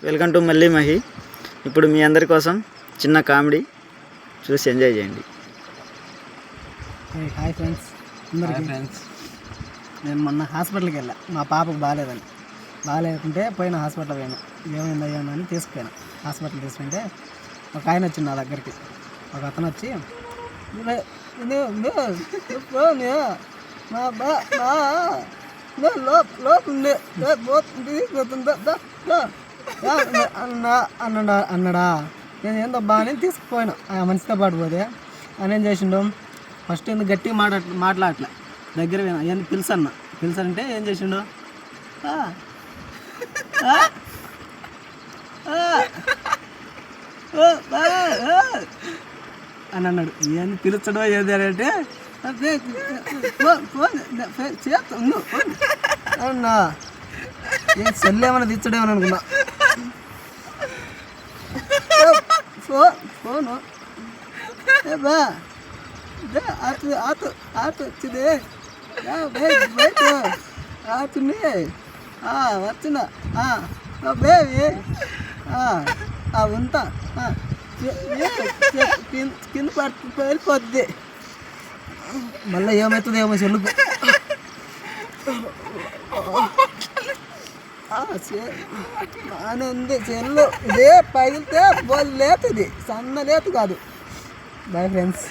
Welcome to మళ్ళీ మహి. ఇప్పుడు మీ అందరి కోసం చిన్న కామెడీ చూసి ఎంజాయ్ చేయండి. హాయ్ ఫ్రెండ్స్, అందరికీ నేను మొన్న హాస్పిటల్కి వెళ్ళా. మా పాపకు బాగాలేకుంటే పోయిన హాస్పిటల్ పోయినా. ఏమైందయ్యా అని తీసుకుపోయాను. హాస్పిటల్ తీసుకుంటే ఒక ఆయన వచ్చింది నా దగ్గరికి. ఒక అతను వచ్చి అన్నాడా. నేను ఏందో బాగా తీసుకుపోయినా. ఆ మనిషితో పాటు పోతే ఆయన ఏం చేసిండు, ఫస్ట్ ఎందుకు గట్టిగా మాట్లాడట్లే. దగ్గర ఏంది పిలుసంటే ఏం చేసిండు, అని అన్నాడు. ఏంది పిలుచడం ఏది అంటే అన్నా ఏం చెల్లేమన్నా తెచ్చడేమని అనుకున్నా. ఫోను వచ్చింది బయట ఆతుని వచ్చిన బేబీ ఉంటా కింద వెళ్ళిపోద్ది. మళ్ళీ ఏమవుతుంది ఏమో చెల్లుకు. బాగానే ఉంది చెల్లు. ఇదే పగిలితే బోల్ లేతుంది, సన్న లేత కాదు. Boy friends.